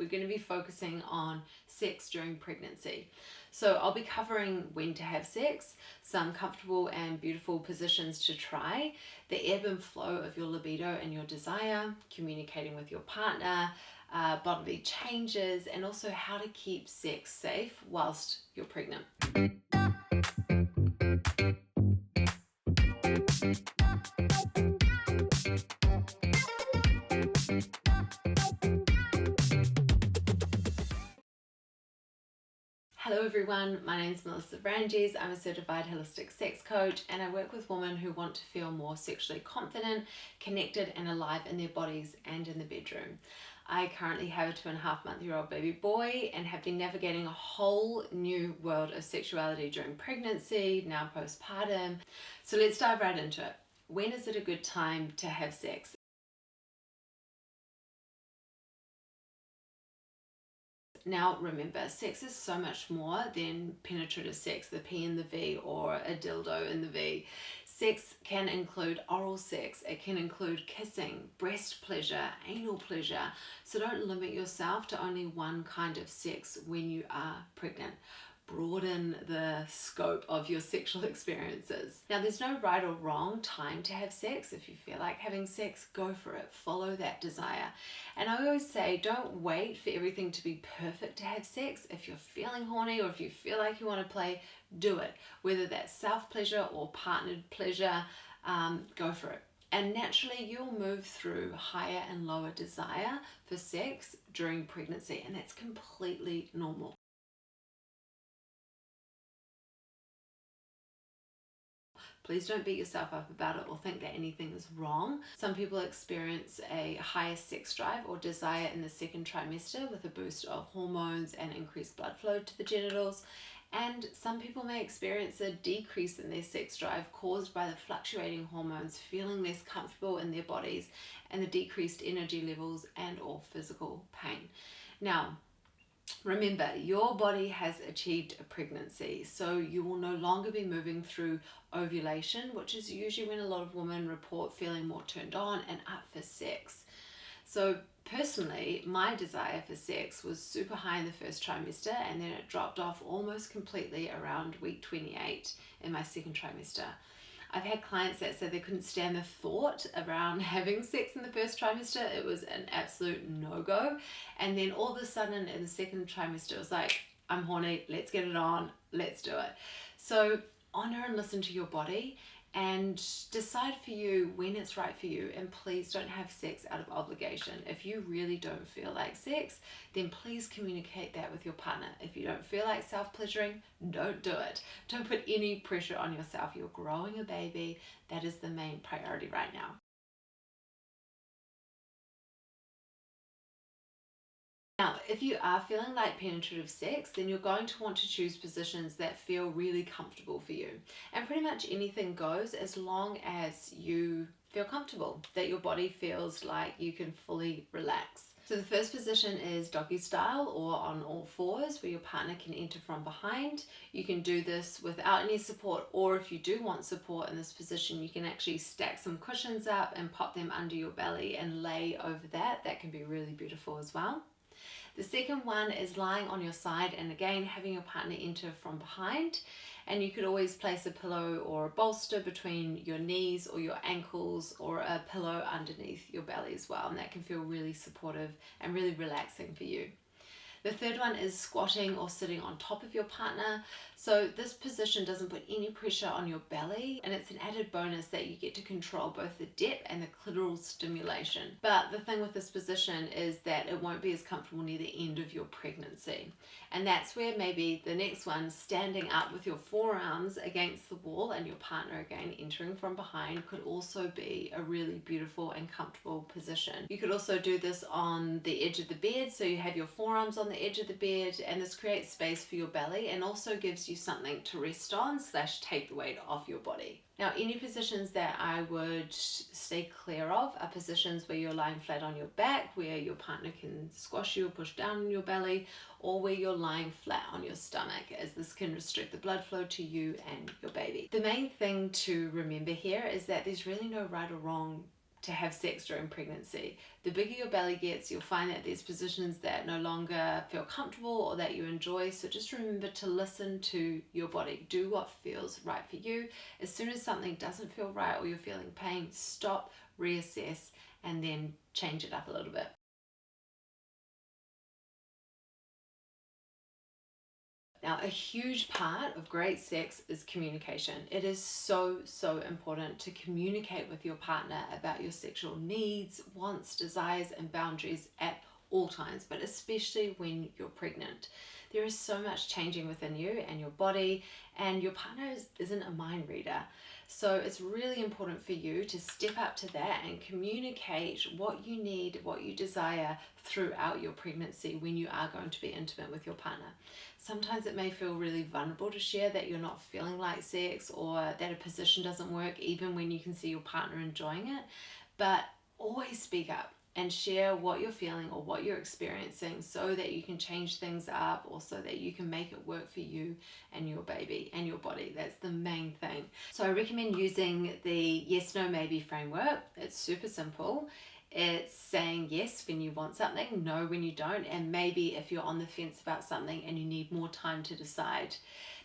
we're going to be focusing on sex during pregnancy. So I'll be covering when to have sex, some comfortable and beautiful positions to try, the ebb and flow of your libido and your desire, communicating with your partner, bodily changes, and also how to keep sex safe whilst you're pregnant. Hello everyone, my name is Melissa Branges. I'm a certified holistic sex coach and I work with women who want to feel more sexually confident, connected and alive in their bodies and in the bedroom. I currently have a 2.5-month-old baby boy and have been navigating a whole new world of sexuality during pregnancy, now postpartum. So let's dive right into it. When is it a good time to have sex? Now remember, sex is so much more than penetrative sex, the P in the V or a dildo in the V. Sex can include oral sex, it can include kissing, breast pleasure, anal pleasure. So don't limit yourself to only one kind of sex when you are pregnant. Broaden the scope of your sexual experiences. Now, there's no right or wrong time to have sex. If you feel like having sex, go for it. Follow that desire. And I always say, don't wait for everything to be perfect to have sex. If you're feeling horny or if you feel like you want to play, do it. Whether that's self-pleasure or partnered pleasure, go for it. And naturally, you'll move through higher and lower desire for sex during pregnancy, and that's completely normal. Please don't beat yourself up about it or think that anything is wrong. Some people experience a higher sex drive or desire in the second trimester with a boost of hormones and increased blood flow to the genitals. And some people may experience a decrease in their sex drive caused by the fluctuating hormones, feeling less comfortable in their bodies, and the decreased energy levels and or physical pain. Now, remember, your body has achieved a pregnancy, so you will no longer be moving through ovulation, which is usually when a lot of women report feeling more turned on and up for sex. So personally, my desire for sex was super high in the first trimester, and then it dropped off almost completely around week 28 in my second trimester. I've had clients that said they couldn't stand the thought around having sex in the first trimester. It was an absolute no-go. And then all of a sudden in the second trimester, it was like, I'm horny, let's get it on, let's do it. So honor and listen to your body and decide for you when it's right for you, and please don't have sex out of obligation. If you really don't feel like sex, then please communicate that with your partner. If you don't feel like self-pleasuring, don't do it. Don't put any pressure on yourself. You're growing a baby. That is the main priority right now. Now, if you are feeling like penetrative sex, then you're going to want to choose positions that feel really comfortable for you. And pretty much anything goes as long as you feel comfortable, that your body feels like you can fully relax. So the first position is doggy style or on all fours, where your partner can enter from behind. You can do this without any support, or if you do want support in this position, you can actually stack some cushions up and pop them under your belly and lay over that. That can be really beautiful as well. The second one is lying on your side, and again having your partner enter from behind, and you could always place a pillow or a bolster between your knees or your ankles, or a pillow underneath your belly as well, and that can feel really supportive and really relaxing for you. The third one is squatting or sitting on top of your partner. So this position doesn't put any pressure on your belly, and it's an added bonus that you get to control both the depth and the clitoral stimulation. But the thing with this position is that it won't be as comfortable near the end of your pregnancy. And that's where maybe the next one, standing up with your forearms against the wall and your partner again entering from behind, could also be a really beautiful and comfortable position. You could also do this on the edge of the bed, so you have your forearms on the edge of the bed, and this creates space for your belly and also gives you something to rest on / take the weight off your body. Now, any positions that I would stay clear of are positions where you're lying flat on your back, where your partner can squash you or push down on your belly, or where you're lying flat on your stomach, as this can restrict the blood flow to you and your baby. The main thing to remember here is that there's really no right or wrong to have sex during pregnancy. The bigger your belly gets, you'll find that there's positions that no longer feel comfortable or that you enjoy. So just remember to listen to your body. Do what feels right for you. As soon as something doesn't feel right or you're feeling pain, stop, reassess, and then change it up a little bit. Now, a huge part of great sex is communication. It is so important to communicate with your partner about your sexual needs, wants, desires, and boundaries at all times, but especially when you're pregnant. There is so much changing within you and your body, and your partner isn't a mind reader. So it's really important for you to step up to that and communicate what you need, what you desire throughout your pregnancy when you are going to be intimate with your partner. Sometimes it may feel really vulnerable to share that you're not feeling like sex or that a position doesn't work even when you can see your partner enjoying it, but always speak up and share what you're feeling or what you're experiencing so that you can change things up or so that you can make it work for you and your baby and your body. That's the main thing. So I recommend using the yes, no, maybe framework. It's super simple. It's saying yes when you want something, no when you don't, and maybe if you're on the fence about something and you need more time to decide.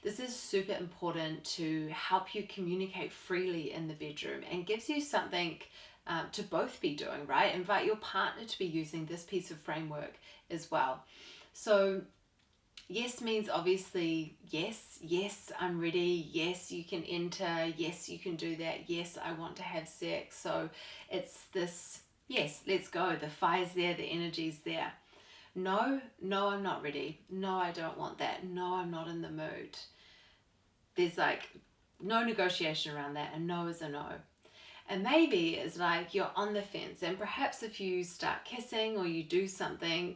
This is super important to help you communicate freely in the bedroom and gives you something to both be doing, right? Invite your partner to be using this piece of framework as well. So yes means obviously yes, I'm ready, yes, you can enter, yes, you can do that, yes, I want to have sex. So it's this, yes, let's go, the fire's there, the energy's there. No, I'm not ready. No, I don't want that. No, I'm not in the mood. There's like no negotiation around that. A no is a no. And maybe it's like you're on the fence, and perhaps if you start kissing or you do something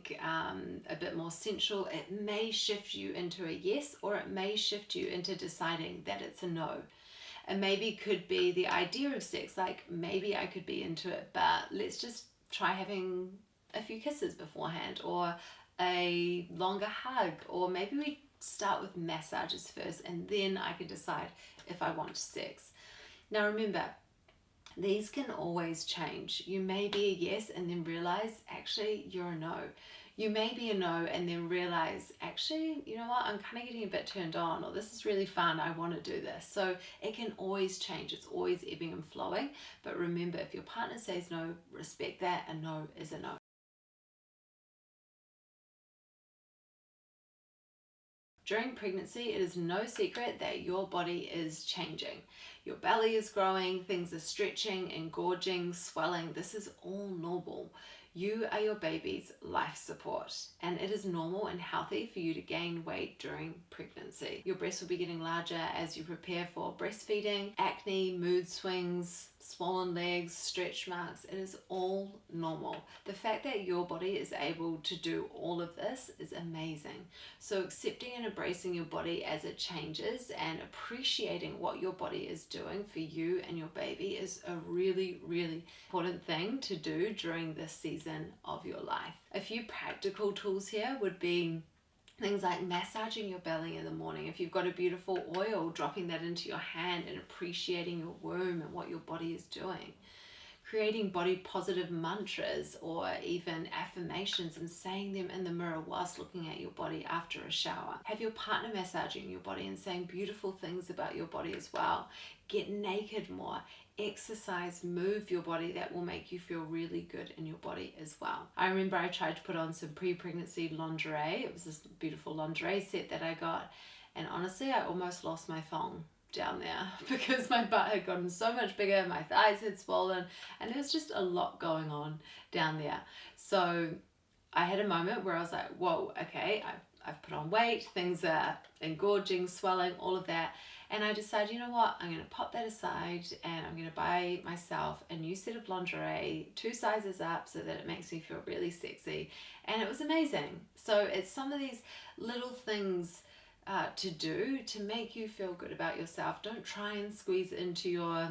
a bit more sensual, it may shift you into a yes, or it may shift you into deciding that it's a no. And maybe it could be the idea of sex, like maybe I could be into it, but let's just try having a few kisses beforehand, or a longer hug, or maybe we start with massages first and then I can decide if I want sex. Now remember, these can always change. You may be a yes and then realize actually you're a no. You may be a no and then realize actually, you know what, I'm kind of getting a bit turned on, or this is really fun, I want to do this. So it can always change. It's always ebbing and flowing. But remember, if your partner says no, respect that. A no is a no. During pregnancy, it is no secret that your body is changing. Your belly is growing, things are stretching, engorging, swelling. This is all normal. You are your baby's life support, and it is normal and healthy for you to gain weight during pregnancy. Your breasts will be getting larger as you prepare for breastfeeding. Acne, mood swings, swollen legs, stretch marks, it is all normal. The fact that your body is able to do all of this is amazing. So accepting and embracing your body as it changes and appreciating what your body is doing for you and your baby is a really important thing to do during this season of your life. A few practical tools here would be things like massaging your belly in the morning. If you've got a beautiful oil, dropping that into your hand and appreciating your womb and what your body is doing. Creating body positive mantras or even affirmations and saying them in the mirror whilst looking at your body after a shower. Have your partner massaging your body and saying beautiful things about your body as well. Get naked more. Exercise, move your body. That will make you feel really good in your body as well. I remember I tried to put on some pre-pregnancy lingerie. It was this beautiful lingerie set that I got, and honestly I almost lost my thong down there because my butt had gotten so much bigger, my thighs had swollen, and there was just a lot going on down there. So I had a moment where I was like, whoa, okay, I've put on weight, things are engorging, swelling, all of that. And I decided, you know what, I'm going to pop that aside and I'm going to buy myself a new set of lingerie, 2 sizes up, so that it makes me feel really sexy. And it was amazing. So it's some of these little things to do to make you feel good about yourself. Don't try and squeeze into your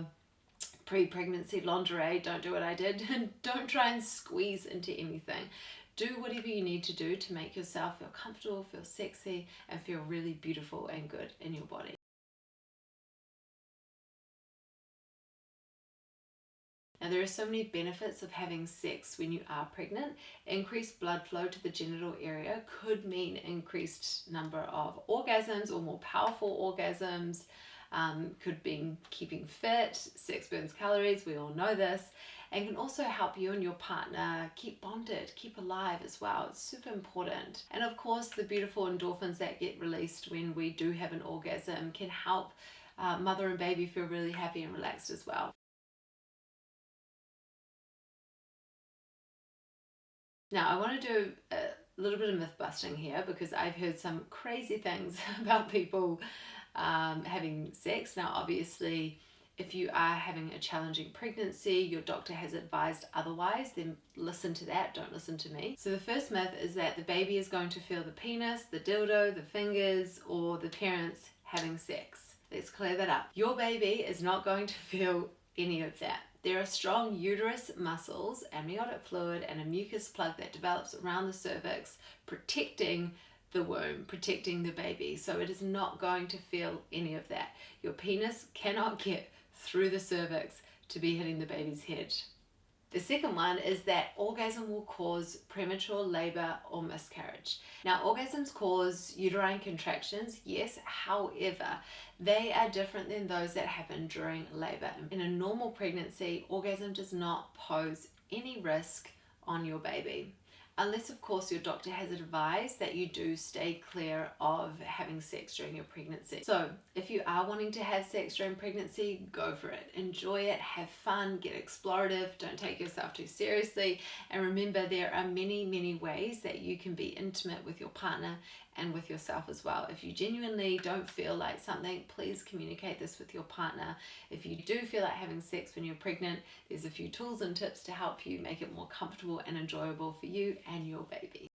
pre-pregnancy lingerie. Don't do what I did. Don't try and squeeze into anything. Do whatever you need to do to make yourself feel comfortable, feel sexy, and feel really beautiful and good in your body. Now, there are so many benefits of having sex when you are pregnant. Increased blood flow to the genital area could mean increased number of orgasms or more powerful orgasms. Could be keeping fit. Sex burns calories, we all know this, and can also help you and your partner keep bonded, keep alive as well. It's super important. And of course, the beautiful endorphins that get released when we do have an orgasm can help mother and baby feel really happy and relaxed as well. Now, I want to do a little bit of myth busting here because I've heard some crazy things about people having sex. Now, obviously, if you are having a challenging pregnancy, your doctor has advised otherwise, then listen to that, don't listen to me. So the first myth is that the baby is going to feel the penis, the dildo, the fingers, or the parents having sex. Let's clear that up. Your baby is not going to feel any of that. There are strong uterus muscles, amniotic fluid, and a mucus plug that develops around the cervix, protecting the womb, protecting the baby. So it is not going to feel any of that. Your penis cannot get through the cervix to be hitting the baby's head. The second one is that orgasm will cause premature labor or miscarriage. Now, orgasms cause uterine contractions, yes, however, they are different than those that happen during labor. In a normal pregnancy, orgasm does not pose any risk on your baby, unless of course your doctor has advised that you do stay clear of having sex during your pregnancy. So if you are wanting to have sex during pregnancy, go for it. Enjoy it, have fun, get explorative, don't take yourself too seriously, and remember there are many ways that you can be intimate with your partner and with yourself as well. If you genuinely don't feel like something, please communicate this with your partner. If you do feel like having sex when you're pregnant, there's a few tools and tips to help you make it more comfortable and enjoyable for you and your baby.